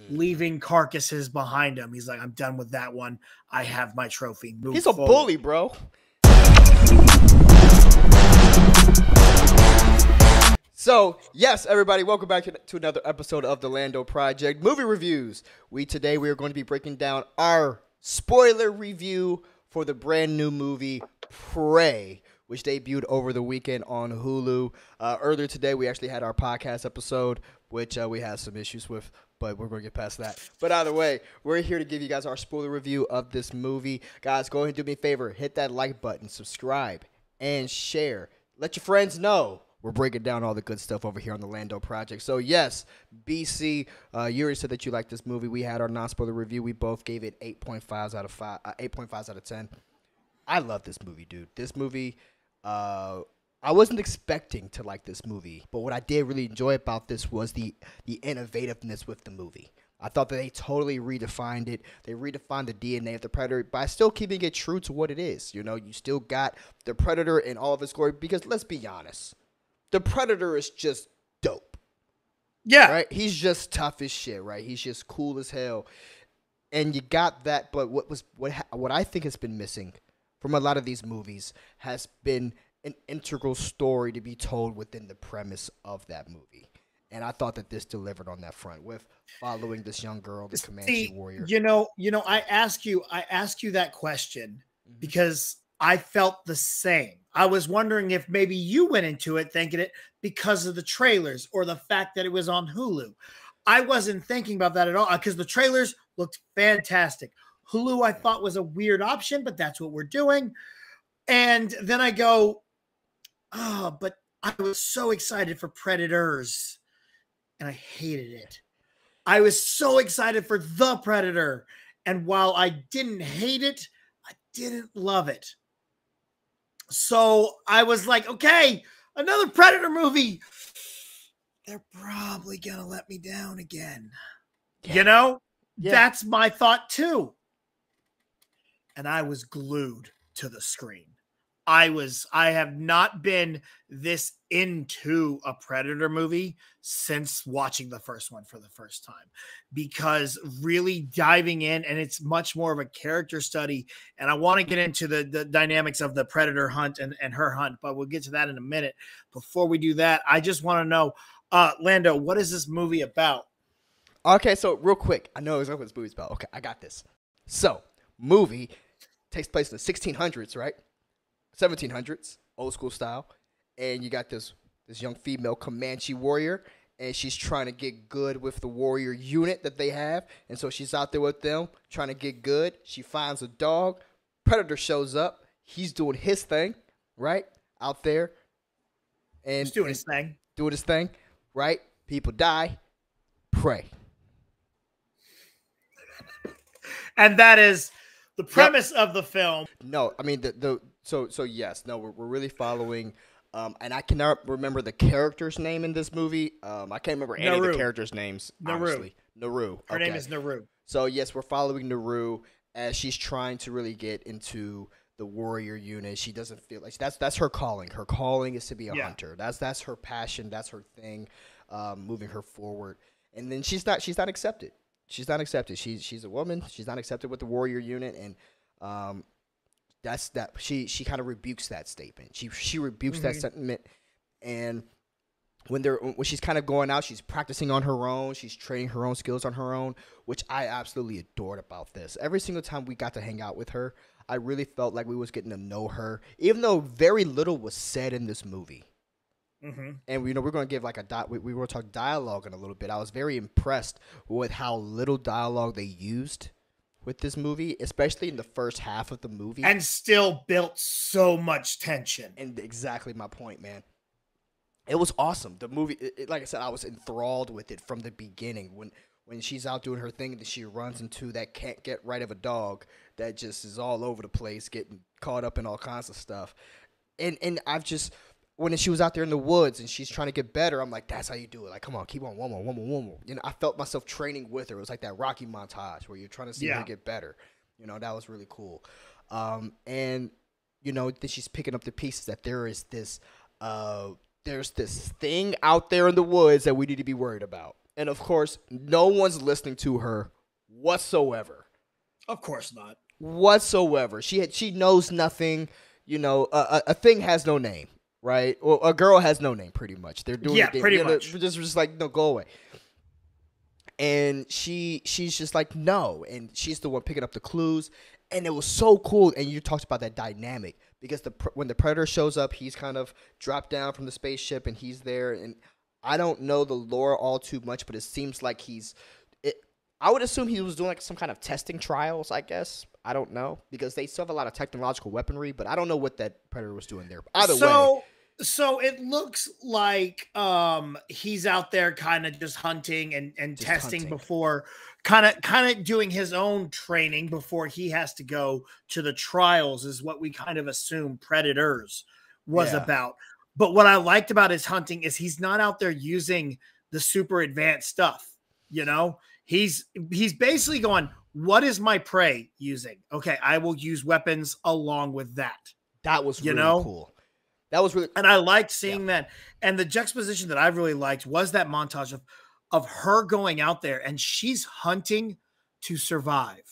leaving carcasses behind him. He's like, I'm done with that one. I have my trophy. He's a bully, bro. So, yes, everybody, welcome back to another episode of the Lando Project Movie Reviews. Today we are going to be breaking down our spoiler review for the brand new movie Prey, which debuted over the weekend on Hulu. Earlier today, we actually had our podcast episode, which we had some issues with, but we're going to get past that. But either way, we're here to give you guys our spoiler review of this movie. Guys, go ahead and do me a favor. Hit that like button, subscribe, and share. Let your friends know we're breaking down all the good stuff over here on the Lando Project. So, yes, BC, you already said that you liked this movie. We had our non-spoiler review. We both gave it 8.5s out of 10. I love this movie, dude. This movie, I wasn't expecting to like this movie, but what I did really enjoy about this was the innovativeness with the movie. I thought that they totally redefined it. They redefined the DNA of the Predator by still keeping it true to what it is. You know, you still got the Predator in all of his glory because, let's be honest, the Predator is just dope. Yeah. Right? He's just tough as shit, right? He's just cool as hell. And you got that, but what I think has been missing from a lot of these movies has been an integral story to be told within the premise of that movie. And I thought that this delivered on that front with following this young girl, the Comanche warrior. You know, I ask you that question because I felt the same. I was wondering if maybe you went into it thinking it because of the trailers or the fact that it was on Hulu. I wasn't thinking about that at all because the trailers looked fantastic. Hulu I thought was a weird option, but that's what we're doing. And then I go, oh, but I was so excited for Predators and I hated it. I was so excited for The Predator. And while I didn't hate it, I didn't love it. So I was like, okay, another Predator movie. They're probably going to let me down again. Yeah. You know, that's my thought too. And I was glued to the screen. I have not been this into a Predator movie since watching the first one for the first time, because really diving in, and it's much more of a character study. And I want to get into the dynamics of the Predator hunt and her hunt, but we'll get to that in a minute. Before we do that, I just want to know, Lando, what is this movie about? Okay, so real quick, I know exactly what this movie's about. Okay, I got this. So, movie takes place in the 1600s, right? 1700s, old school style, and you got this young female Comanche warrior, and she's trying to get good with the warrior unit that they have, and so she's out there with them trying to get good. She finds a dog. Predator shows up. He's doing his thing, right, out there, and he's doing his thing, right? People die. Prey, and that is the premise of the film. No, I mean So yes, no, we're really following, and I cannot remember the character's name in this movie. I can't remember any of the characters' names. Honestly. Naru. Her name is Naru. So yes, we're following Naru as she's trying to really get into the warrior unit. She doesn't feel like that's her calling. Her calling is to be a hunter. That's her passion. That's her thing, moving her forward. And then she's not accepted. She's not accepted. She's a woman. She's not accepted with the warrior unit, and that's that. She kind of rebukes that statement. She rebukes that sentiment, and when she's kind of going out, she's practicing on her own. She's training her own skills on her own, which I absolutely adored about this. Every single time we got to hang out with her, I really felt like we was getting to know her, even though very little was said in this movie. And we're going to give like we will talk dialogue in a little bit. I was very impressed with how little dialogue they used with this movie, especially in the first half of the movie, and still built so much tension. And exactly my point, man. It was awesome. The movie, like I said, I was enthralled with it from the beginning. When she's out doing her thing, and she runs into that can't get right of a dog that just is all over the place, getting caught up in all kinds of stuff. And I've just, when she was out there in the woods and she's trying to get better, I'm like, that's how you do it. Like, come on, keep on, one more. You know, I felt myself training with her. It was like that Rocky montage where you're trying to see her get better. You know, that was really cool. And, you know, then she's picking up the pieces that there's this thing out there in the woods that we need to be worried about. And of course, no one's listening to her whatsoever. Of course not. Whatsoever. She knows nothing. You know, a thing has no name, right? Or a girl has no name, pretty much. They're doing the game. Pretty much. Just like, no, go away. And she's just like, no. And she's the one picking up the clues. And it was so cool. And you talked about that dynamic. Because when the Predator shows up, he's kind of dropped down from the spaceship and he's there. And I don't know the lore all too much, but it seems like I would assume he was doing like some kind of testing trials, I guess. I don't know. Because they still have a lot of technological weaponry, but I don't know what that Predator was doing there. Either way. So it looks like he's out there kind of just hunting and just testing before kind of doing his own training before he has to go to the trials is what we kind of assume Predators was about. But what I liked about his hunting is he's not out there using the super advanced stuff. You know, he's basically going, what is my prey using? Okay, I will use weapons along with that. That was really cool. That was really, and I liked seeing that. And the juxtaposition that I really liked was that montage of her going out there and she's hunting to survive.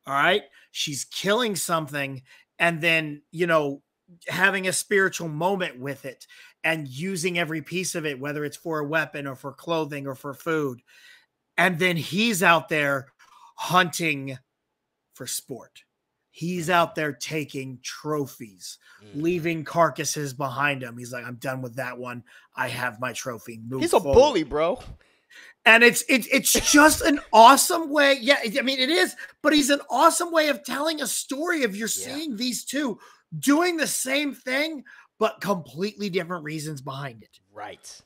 All right. She's killing something and then, you know, having a spiritual moment with it and using every piece of it, whether it's for a weapon or for clothing or for food. And then he's out there hunting for sport. He's out there taking trophies, leaving carcasses behind him. He's like, I'm done with that one. I have my trophy. Move He's forward. A bully, bro. And it's just an awesome way. Yeah, I mean, it is, but he's an awesome way of telling a story of you're seeing these two doing the same thing, but completely different reasons behind it. Right.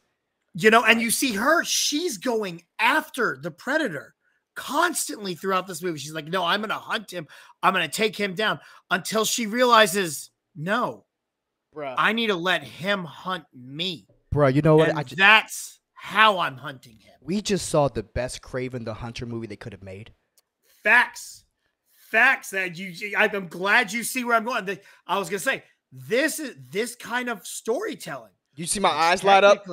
You know, and you see her, she's going after the Predator constantly throughout this movie. She's like, no, I'm going to hunt him. I'm going to take him down until she realizes, no, bruh, I need to let him hunt me. Bruh, you know what? That's how I'm hunting him. We just saw the best Kraven the Hunter movie they could have made. Facts. That I'm glad you see where I'm going. I was going to say, this kind of storytelling. You see my eyes light up?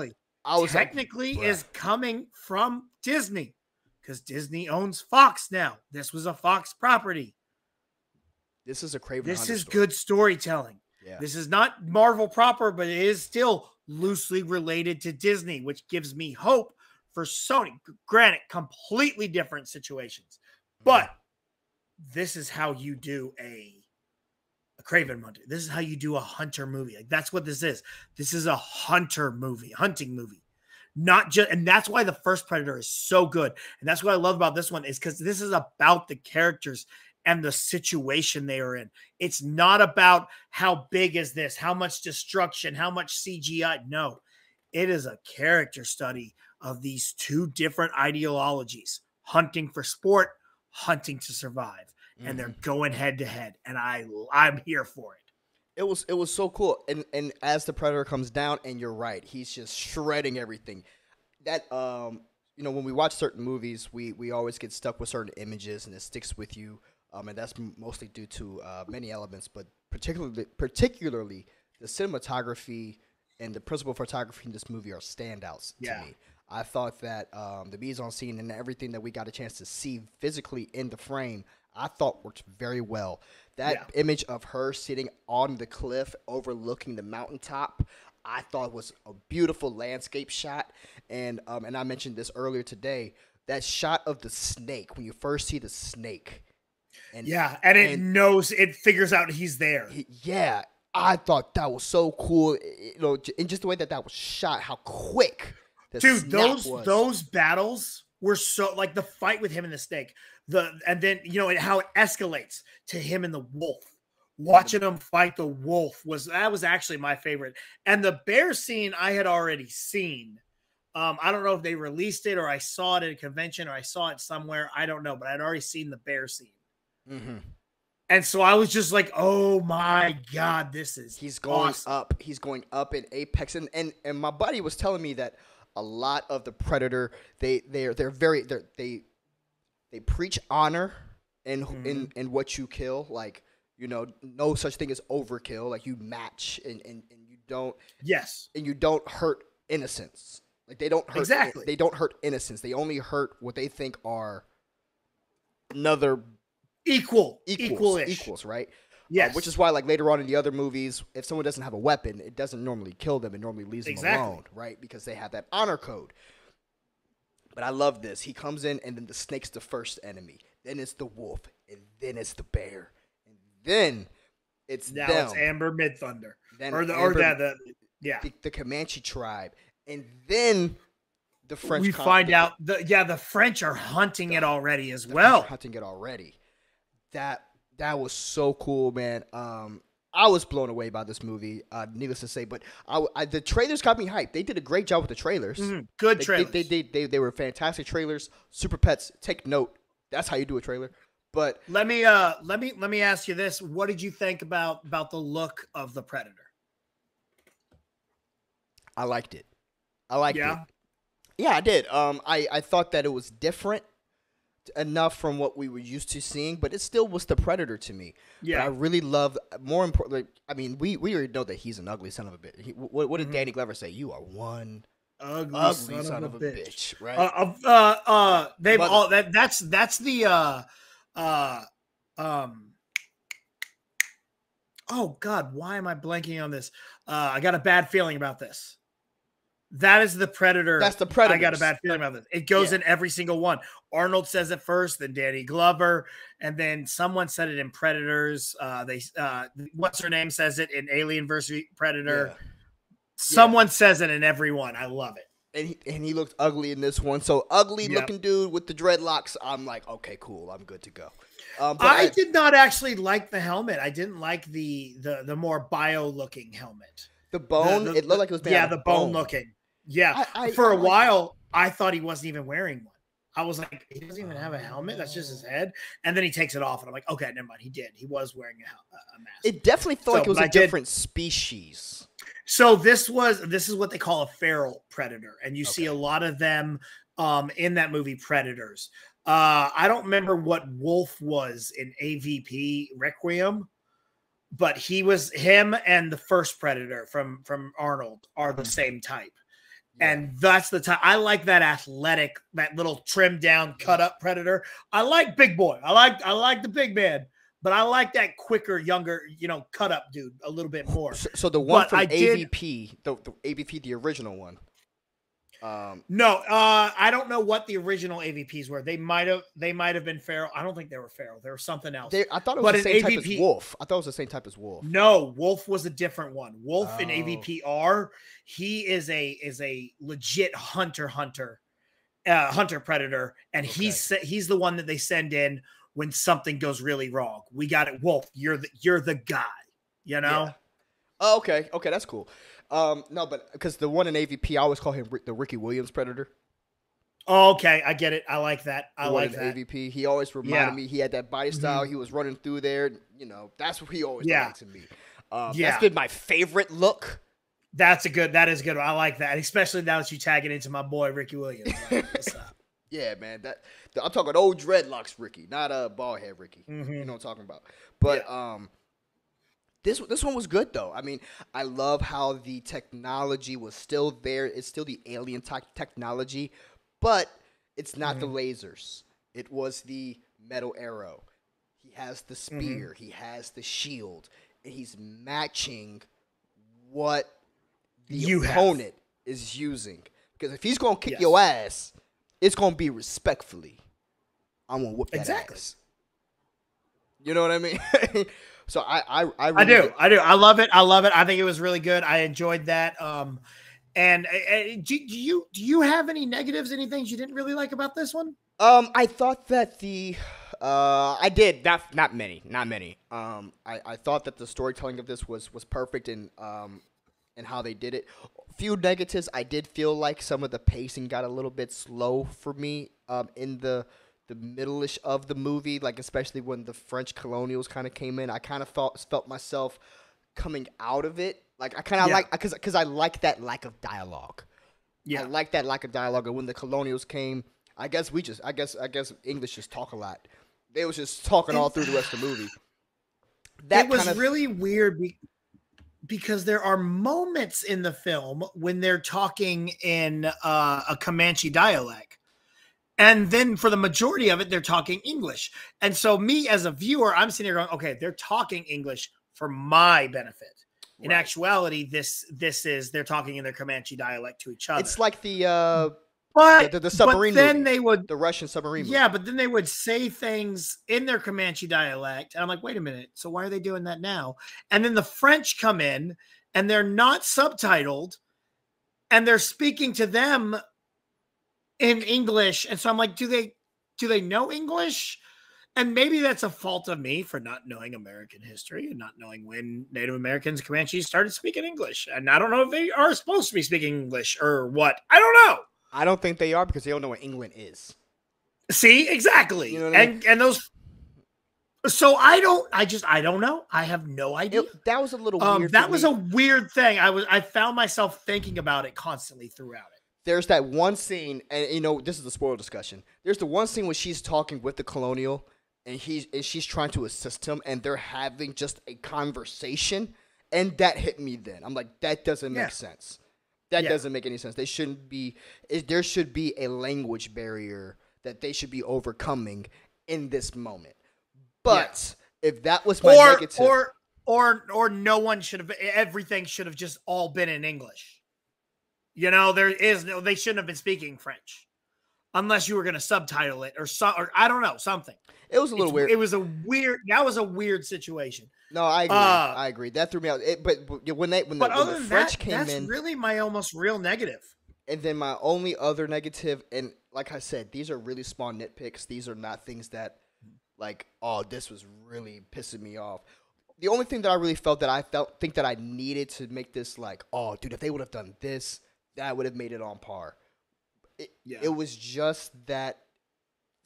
Technically is coming from Disney. Because Disney owns Fox now. This was a Fox property. This is a Kraven. This is good storytelling. Yeah. This is not Marvel proper, but it is still loosely related to Disney, which gives me hope for Sony. Granted, completely different situations. But this is how you do a Kraven hunter. This is how you do a hunter movie. Like, that's what this is. This is a hunting movie. Not just, and that's why the first Predator is so good. And that's what I love about this one is because this is about the characters and the situation they are in. It's not about how big is this, how much destruction, how much CGI. No, it is a character study of these two different ideologies, hunting for sport, hunting to survive. And they're going head to head. And I'm here for it. It was so cool. And as the Predator comes down, and you're right, he's just shredding everything. That you know, when we watch certain movies, we always get stuck with certain images, and it sticks with you. And that's mostly due to many elements, but particularly the cinematography and the principal photography in this movie are standouts to me. I thought that the mise-en-scene and everything that we got a chance to see physically in the frame, I thought worked very well. That image of her sitting on the cliff overlooking the mountaintop, I thought was a beautiful landscape shot. And I mentioned this earlier today, that shot of the snake, when you first see the snake. And it knows, it figures out he's there. I thought that was so cool. You know, and just the way that was shot, how quick the snap was. Those battles were so, like the fight with him and the snake. And then, you know, how it escalates to him and the wolf. Watching him fight the wolf was actually my favorite. And the bear scene I had already seen. I don't know if they released it or I saw it at a convention or I saw it somewhere. I don't know, but I'd already seen the bear scene. Mm-hmm. And so I was just like, oh my God, he's going awesome. up. He's going up in apex. And my buddy was telling me that a lot of the Predator, they preach honor in what you kill. Like, you know, no such thing as overkill. Like, you match and you don't. Yes. And you don't hurt innocents. Like they don't hurt. Exactly. They don't hurt innocents. They only hurt what they think are another equals, right? Yes. Which is why, like later on in the other movies, if someone doesn't have a weapon, it doesn't normally kill them. It normally leaves them alone, right? Because they have that honor code. But I love this. He comes in, and then the snake's the first enemy. Then it's the wolf, and then it's the bear, and then it's now them. it's Amber Midthunder, the Comanche tribe, and then the French. We find out the French are hunting it already as well. Hunting it already. That was so cool, man. I was blown away by this movie, needless to say. But the trailers got me hyped. They did a great job with the trailers. Good trailers. They were fantastic trailers. Super Pets, take note. That's how you do a trailer. But let me ask you this: what did you think about the look of the Predator? I liked it. it. Yeah, I did. I thought that it was different enough from what we were used to seeing, but it still was the Predator to me. Yeah, but I really love. More importantly, I mean, we already know that he's an ugly son of a bitch. What did Danny Glover say? You are one ugly son of a bitch, right? They've all that's the oh God, why am I blanking on this? I got a bad feeling about this. That is the Predator. That's the Predator. I got a bad feeling about this. It goes in every single one. Arnold says it first, then Danny Glover, and then someone said it in Predators. What's her name says it in Alien vs. Predator. Yeah. Someone says it in every one. I love it. And he looked ugly in this one. So ugly looking dude with the dreadlocks. I'm like, okay, cool. I'm good to go. I did not actually like the helmet. I didn't like the more bio looking helmet. The bone. It looked like it was made out of the bone looking. Yeah, for a while, I thought he wasn't even wearing one. I was like, he doesn't even have a helmet. That's just his head. And then he takes it off, and I'm like, okay, never mind. He did. He was wearing a mask. It definitely felt like it was a different species. So this is what they call a feral predator, and you see a lot of them in that movie Predators. I don't remember what Wolf was in AVP Requiem, but him and the first Predator from Arnold are the same type. And that's the time I like that athletic, that little trimmed down, cut up Predator. I like big boy. I like the big man, but I like that quicker, younger, cut up dude a little bit more. So the one from AVP, the AVP, the original one. No, I don't know what the original AVPs were. They might have been feral. I don't think they were feral. They were something else. I thought it was the same type as Wolf. I thought it was the same type as Wolf. No, Wolf was a different one. Wolf in AVPR, he is a legit hunter predator, and he's the one that they send in when something goes really wrong. We got it, Wolf. You're the guy. Yeah. Oh, okay, that's cool. No, but because the one in AVP, I always call him the Ricky Williams Predator. Oh, okay, I get it. I like that. I like that. AVP, he always reminded me. He had that body style. He was running through there. That's what he always did to me. That's been my favorite look. That is good. I like that, especially now that you tag it into my boy Ricky Williams. Like, what's up? Yeah, man. I'm talking old dreadlocks Ricky, not a bald head Ricky. You know what I'm talking about. But This one was good, though. I mean, I love how the technology was still there. It's still the alien technology, but it's not the lasers. It was the metal arrow. He has the spear. He has the shield. And he's matching what the opponent is using. Because if he's going to kick your ass, it's going to be respectfully. I'm going to whoop that ass. You know what I mean? So I do. I love it. I think it was really good. I enjoyed that. And do you have any negatives? Any things you didn't really like about this one? I thought that I did not many. I thought that the storytelling of this was perfect and how they did it. Few negatives. I did feel like some of the pacing got a little bit slow for me. In the middle-ish of the movie, like especially when the French colonials kind of came in, I kind of felt myself coming out of it. Like I kind of like because I like that lack of dialogue. Yeah, I like that lack of dialogue. And when the colonials came, I guess English just talk a lot. They was just talking all through the rest of the movie. That was really weird. because there are moments in the film when they're talking in a Comanche dialect. And then for the majority of it, they're talking English. And so me as a viewer, I'm sitting here going, okay, they're talking English for my benefit. In actuality, this is they're talking in their Comanche dialect to each other. It's like the submarine movie, the Russian submarine movie. Yeah, but then they would say things in their Comanche dialect. And I'm like, wait a minute. So why are they doing that now? And then the French come in and they're not subtitled and they're speaking to them in English. And so I'm like, do they know English? And maybe that's a fault of me for not knowing American history and not knowing when Native Americans, Comanches started speaking English. And I don't know if they are supposed to be speaking English or what. I don't know. I don't think they are because they don't know what England is. See, exactly. You know what I mean? And those. So I don't know. I have no idea. That was a little weird. That was a weird thing. I found myself thinking about it constantly throughout it. There's that one scene, and this is the spoiler discussion. There's the one scene where she's talking with the colonial, and she's trying to assist him, and they're having just a conversation, and that hit me then. I'm like, that doesn't make sense. That doesn't make any sense. There should be a language barrier that they should be overcoming in this moment. But if that was my negative, or no one should have. Everything should have just all been in English. You know, they shouldn't have been speaking French unless you were going to subtitle it or I don't know, something. It was a little weird. That was a weird situation. No, I agree. I agree. That threw me out. But when the French came in, that's really my almost real negative. And then my only other negative, and like I said, these are really small nitpicks. These are not things that, like, oh, this was really pissing me off. The only thing that I really felt that I think that I needed to make this like, oh, dude, if they would have done this, that would have made it on par. It was just that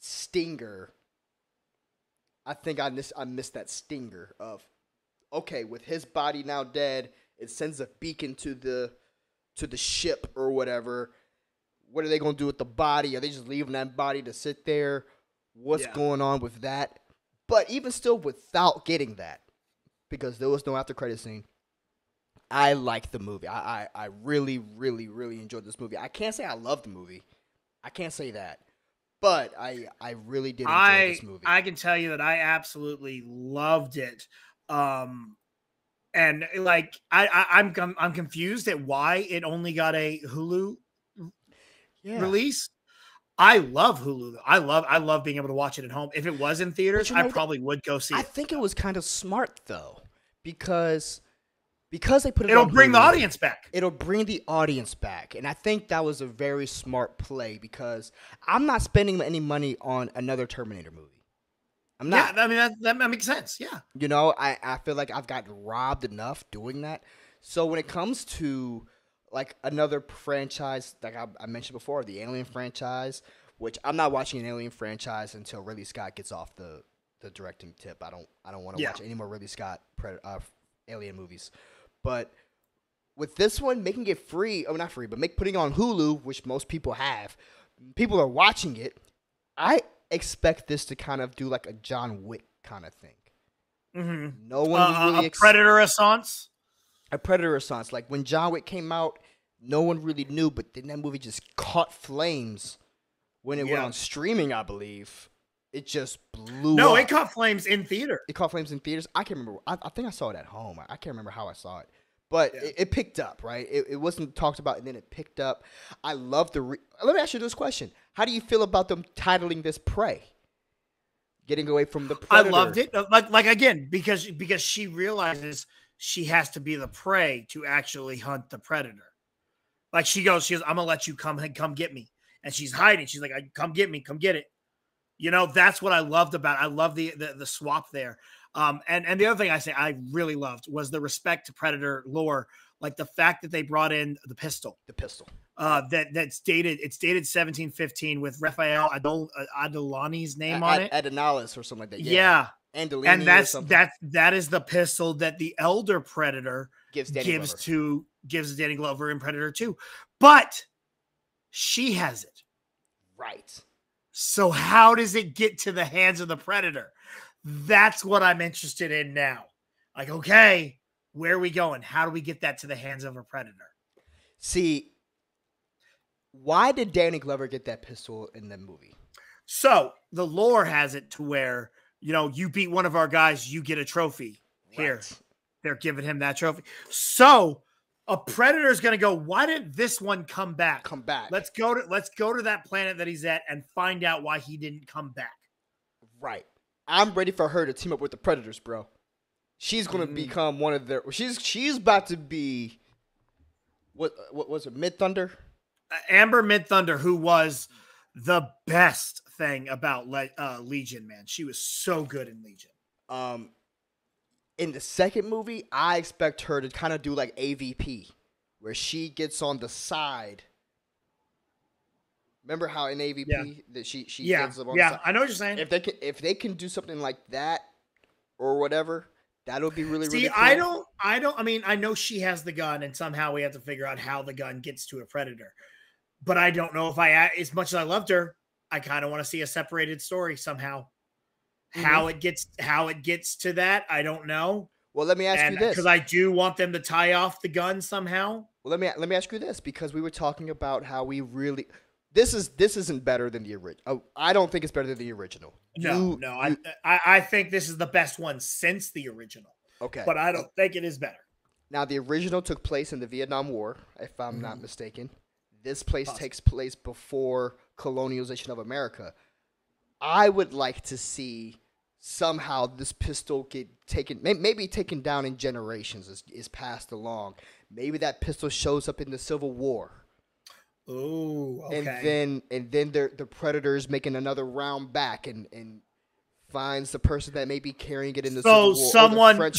stinger. I think I missed that stinger of, okay, with his body now dead, it sends a beacon to the ship or whatever. What are they going to do with the body? Are they just leaving that body to sit there? What's going on with that? But even still, without getting that, because there was no after credit scene, I liked the movie. I really, really, really enjoyed this movie. I can't say I loved the movie. I can't say that. But I really did enjoy this movie. I can tell you that I absolutely loved it. And like I'm confused at why it only got a Hulu release. I love Hulu. I love being able to watch it at home. If it was in theaters, I probably would go see it. I think it was kind of smart though, because they put it. It'll bring the audience back. It'll bring the audience back, and I think that was a very smart play because I'm not spending any money on another Terminator movie. I'm not. Yeah, I mean that makes sense. Yeah, you know, I feel like I've gotten robbed enough doing that. So when it comes to like another franchise, like I mentioned before, the Alien franchise, which I'm not watching an Alien franchise until Ridley Scott gets off the directing tip. I don't want to watch any more Ridley Scott Alien movies. But with this one, making it free, not free, but putting it on Hulu, which most people have, people are watching it. I expect this to kind of do like a John Wick kind of thing. Mm-hmm. No one was really a Predator Assance. A Predator Assance. Like when John Wick came out, no one really knew, but then that movie just caught flames when it went on streaming, I believe. It just blew up. No, it caught flames in theater. It caught flames in theaters. I can't remember. I think I saw it at home. I can't remember how I saw it. But it picked up, right? It wasn't talked about, and then it picked up. I love the... Let me ask you this question. How do you feel about them titling this Prey? Getting away from the Predator. I loved it. Like again, because she realizes she has to be the prey to actually hunt the predator. Like she goes, I'm going to let you come get me. And she's hiding. She's like, come get me. Come get it. You know, that's what I loved about it. I love the swap there. And the other thing I really loved was the respect to Predator lore, like the fact that they brought in the pistol. It's dated 1715 with Raphael Adolani's name on it. Adonales or something like that. Yeah. Andolini, and that is the pistol that the elder Predator gives Danny Glover in Predator 2. But she has it. Right. So how does it get to the hands of the Predator? That's what I'm interested in now. Like, okay, Where are we going? How do we get that to the hands of a predator? See, why did Danny Glover get that pistol in the movie? So the lore has it to where, you beat one of our guys, you get a trophy. Here. Right. They're giving him that trophy. So a predator is going to go, why didn't this one come back? Come back. Let's go to that planet that he's at and find out why he didn't come back. Right. I'm ready for her to team up with the Predators, bro. She's going to become one of their. She's about to be. What was it? Mid Thunder. Amber Mid Thunder, who was the best thing about Legion, man. She was so good in Legion. In the second movie, I expect her to kind of do like AVP, where she gets on the side. Remember how in AVP that she gets up on the side? I know what you're saying. If they can do something like that or whatever, that'll be really cool. I know she has the gun, and somehow we have to figure out how the gun gets to a predator. But I don't know if as much as I loved her, I kind of want to see a separated story somehow. Mm-hmm. How it gets to that, I don't know. Well, let me ask you this, because I do want them to tie off the gun somehow. Well, let me ask you this, because we were talking about how we really this isn't better than the original. I don't think it's better than the original. I think this is the best one since the original. Okay, but I don't think it is better. Now, the original took place in the Vietnam War, if I'm not mistaken. This place takes place before colonialization of America. I would like to see somehow this pistol get taken, maybe taken down in generations, is passed along. Maybe that pistol shows up in the Civil War. Oh, okay. And then the Predator's making another round back and finds the person that may be carrying it in the Civil War. So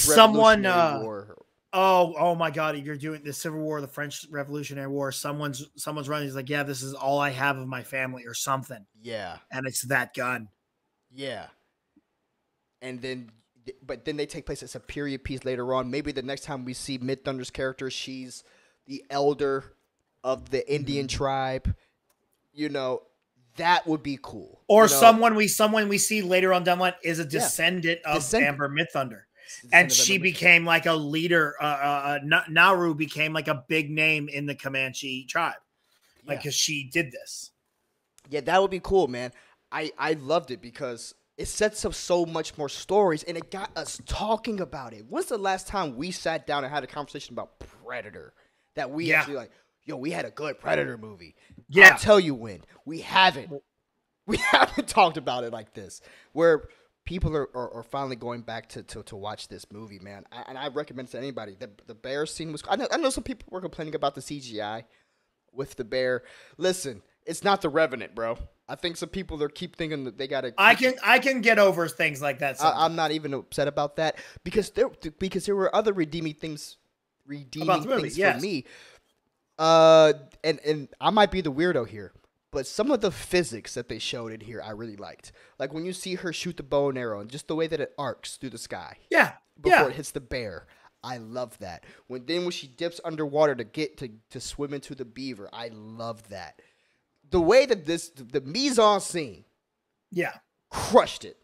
someone, War. Oh my God! If you're doing the Civil War, the French Revolutionary War, someone's running. He's like, yeah, this is all I have of my family, or something. Yeah, and it's that gun. Yeah, but then they take place as a period piece later on. Maybe the next time we see Mid Thunder's character, she's the elder of the Indian tribe. That would be cool. Or someone we see later on down the line is a descendant of Amber Mid Thunder. And she became like a leader. Nauru became like a big name in the Comanche tribe, because she did this. Yeah, that would be cool, man. I loved it because it sets up so much more stories, and it got us talking about it. When's the last time we sat down and had a conversation about Predator? That we actually we had a good Predator movie. Yeah, I'll tell you when. We haven't talked about it like this, where people are finally going back to watch this movie, man. And I recommend it to anybody. The bear scene was. I know some people were complaining about the CGI with the bear. Listen, it's not the Revenant, bro. I think some people keep thinking that they gotta. I can get over things like that. I'm not even upset about that because there were other redeeming things for me. And I might be the weirdo here. But some of the physics that they showed in here, I really liked. Like when you see her shoot the bow and arrow, and just the way that it arcs through the sky. Yeah. Before it hits the bear, I love that. When she dips underwater to get to swim into the beaver, I love that. The way that the mise-en-scene, crushed it.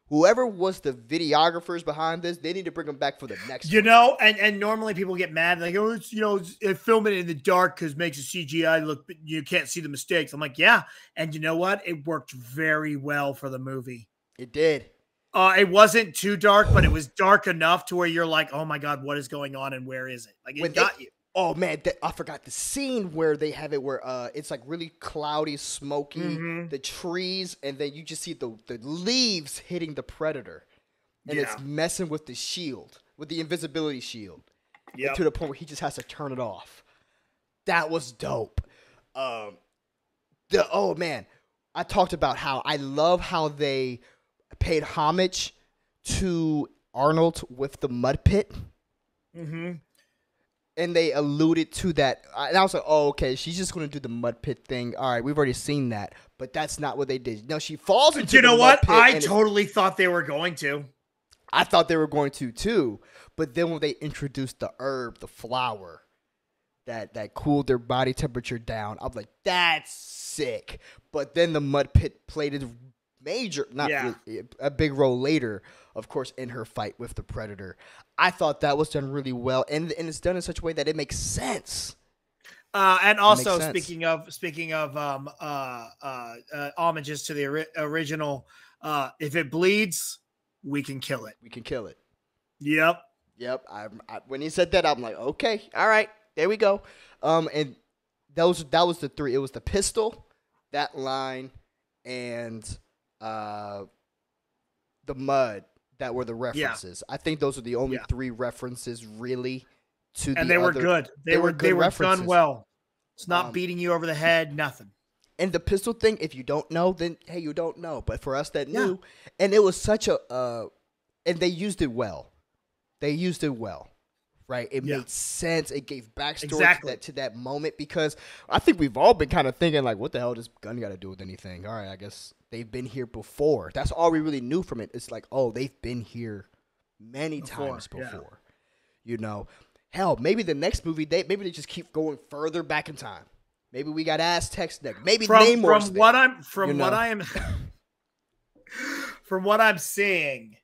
Whoever was the videographers behind this, they need to bring them back for the next one. And normally people get mad. Like, it's film it in the dark because it makes the CGI look, you can't see the mistakes. I'm like, yeah. And you know what? It worked very well for the movie. It did. It wasn't too dark, but it was dark enough to where you're like, oh my God, what is going on and where is it? Like, it got you. Oh man, I forgot the scene where they have it where it's like really cloudy, smoky, the trees, and then you just see the leaves hitting the Predator, and it's messing with the shield, with the invisibility shield, to the point where he just has to turn it off. That was dope. I talked about how I love how they paid homage to Arnold with the mud pit. Mm-hmm. And they alluded to that. And I was like, oh, okay, she's just going to do the mud pit thing. All right, we've already seen that. But that's not what they did. No, she falls into the mud pit. I totally thought they were going to. I thought they were going to, too. But then when they introduced the herb, the flower, that cooled their body temperature down, I was like, that's sick. But then the mud pit played its major, not really, a big role later, of course, in her fight with the Predator. I thought that was done really well, and it's done in such a way that it makes sense. And also, speaking of homages to the original, if it bleeds, we can kill it. We can kill it. Yep. When he said that, I'm like, okay, all right, there we go. And that was the three. It was the pistol, that line, and the mud that were the references. I think those are the only three references really to the. And they were good. They were done well. It's not beating you over the head, nothing. And the pistol thing, if you don't know, then hey, you don't know. But for us that knew, and it was such a, and they used it well. Right? It made sense. It gave backstory to that moment, because I think we've all been kind of thinking like, what the hell does gun got to do with anything? All right, I guess they've been here before. That's all we really knew from it. It's like, oh, they've been here many times before. You know, hell, maybe the next movie, maybe they just keep going further back in time. Maybe we got Aztecs next. Maybe Namor's from what I'm seeing,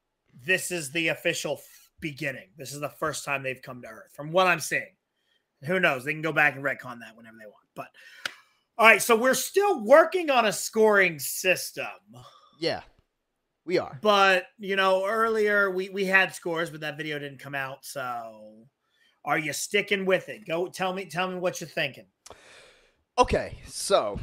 this is the official beginning. This is the first time they've come to Earth. From what I'm seeing, who knows? They can go back and retcon that whenever they want. But all right, so we're still working on a scoring system. Yeah, we are. But earlier we had scores, but that video didn't come out. So, are you sticking with it? Go tell me what you're thinking. Okay, so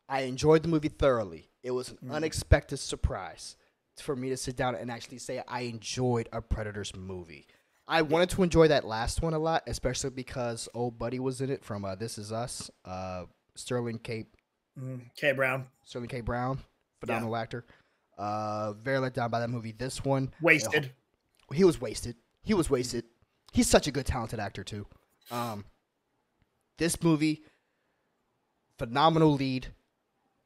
I enjoyed the movie thoroughly. It was an unexpected surprise for me to sit down and actually say I enjoyed a Predators movie. I wanted to enjoy that last one a lot, especially because old buddy was in it from This Is Us, Sterling K. Brown. Sterling K. Brown, phenomenal actor. Very let down by that movie. This one, wasted. He was wasted. He's such a good, talented actor too. This movie, phenomenal lead.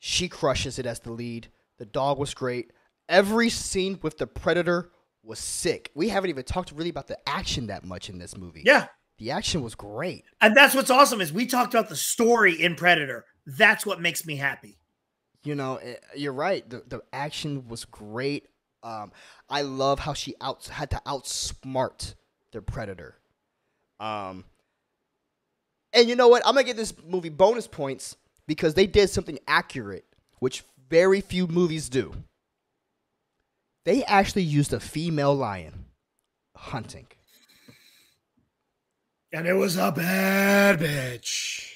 She crushes it as the lead. The dog was great. Every scene with the Predator was sick. We haven't even talked really about the action that much in this movie. Yeah. The action was great. And that's what's awesome is we talked about the story in Predator. That's what makes me happy. You're right. The action was great. I love how she had to outsmart the Predator. And you know what? I'm going to give this movie bonus points because they did something accurate, which very few movies do. They actually used a female lion hunting. And it was a bad bitch.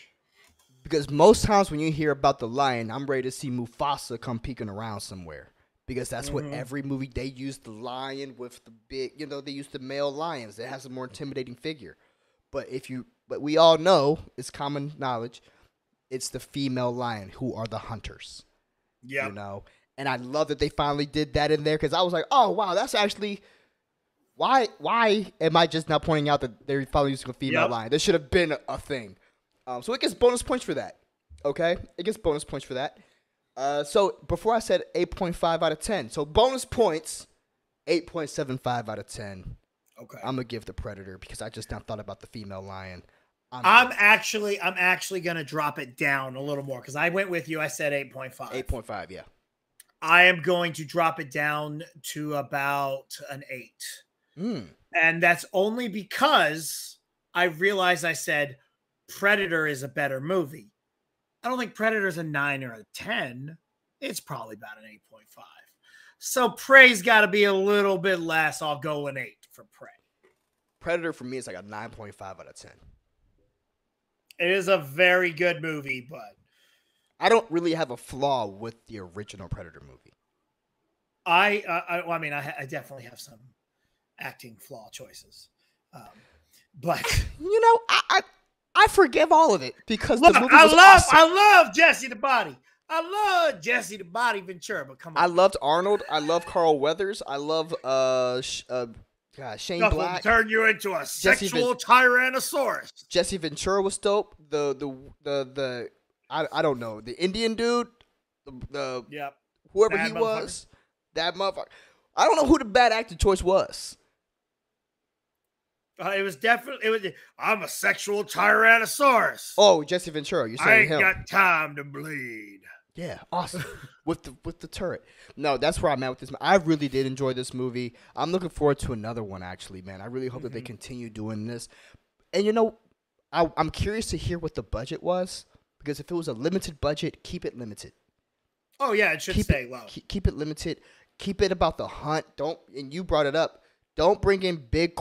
Because most times when you hear about the lion, I'm ready to see Mufasa come peeking around somewhere. Because that's what every movie, they use the lion with the big, they use the male lions. That has a more intimidating figure. But we all know, it's common knowledge, it's the female lion who are the hunters. Yeah. And I love that they finally did that in there because I was like, oh, wow, that's actually... Why am I just now pointing out that they're finally using a female lion? This should have been a thing. So it gets bonus points for that. Okay? It gets bonus points for that. So before I said 8.5 out of 10. So bonus points, 8.75 out of 10. Okay. I'm going to give the Predator because I just now thought about the female lion. I'm actually going to drop it down a little more because I went with you. I said 8.5. 8.5, yeah. I am going to drop it down to about an 8. And that's only because I realized I said Predator is a better movie. I don't think Predator's a 9 or a 10. It's probably about an 8.5. So Prey's got to be a little bit less. I'll go an 8 for Prey. Predator for me is like a 9.5 out of 10. It is a very good movie, but I don't really have a flaw with the original Predator movie. I definitely have some acting flaw choices, but I forgive all of it because look, the movie was awesome. I love Jesse the Body. I love Jesse the Body Ventura, but come on. I loved Arnold. I love Carl Weathers. I love Shane Black. Turn you into a sexual Tyrannosaurus. Jesse Ventura was dope. I don't know, the Indian dude, whoever he was, that motherfucker. I don't know who the bad acting choice was. It was definitely. I'm a sexual Tyrannosaurus. Oh, Jesse Ventura. You're saying him? I ain't got time to bleed. Yeah, awesome. with the turret. No, that's where I'm at with this. I really did enjoy this movie. I'm looking forward to another one, actually, man. I really hope that they continue doing this. And, you know, I'm curious to hear what the budget was, because if it was a limited budget, keep it limited. Oh, yeah, it should stay low. Keep it limited. Keep it about the hunt. And you brought it up, don't bring in big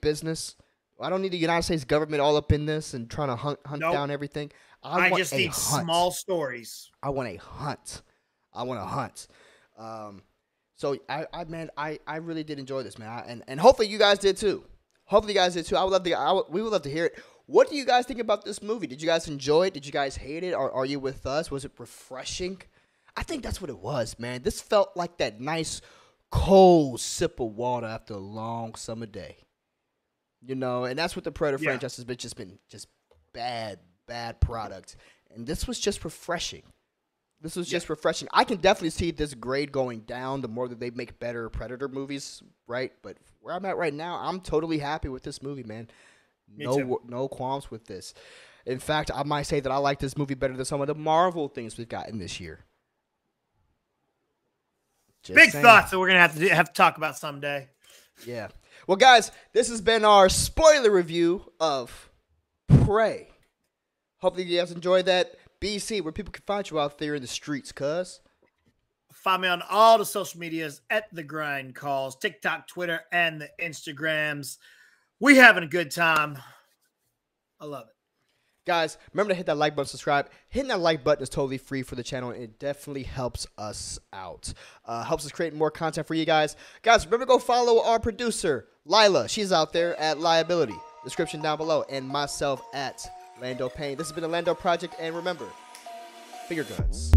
business. I don't need the United States government all up in this and trying to hunt down everything. I just need small stories. I want a hunt. So I really did enjoy this, man. And hopefully you guys did too. We would love to hear it. What do you guys think about this movie? Did you guys enjoy it? Did you guys hate it? Or are you with us? Was it refreshing? I think that's what it was, man. This felt like that nice cold sip of water after a long summer day. You know, and that's what the Predator franchise has been, just bad product. And this was just refreshing. Refreshing. I can definitely see this grade going down the more that they make better Predator movies, right? But where I'm at right now, I'm totally happy with this movie, man. No qualms with this. In fact, I might say that I like this movie better than some of the Marvel things we've gotten this year. Big thoughts that we're going to have to talk about someday. Yeah. Well, guys, this has been our spoiler review of Prey. Hopefully you guys enjoyed that. BC, where people can find you out there in the streets, cuz. Find me on all the social medias at The Grind Calls, TikTok, Twitter, and the Instagrams. We having a good time. I love it. Guys, remember to hit that like button, subscribe. Hitting that like button is totally free for the channel, and it definitely helps us out. Helps us create more content for you guys. Guys, remember to go follow our producer, Lila. She's out there at Liability. Description down below. And myself at Lando Payne. This has been the Lando Project, and remember, finger guns.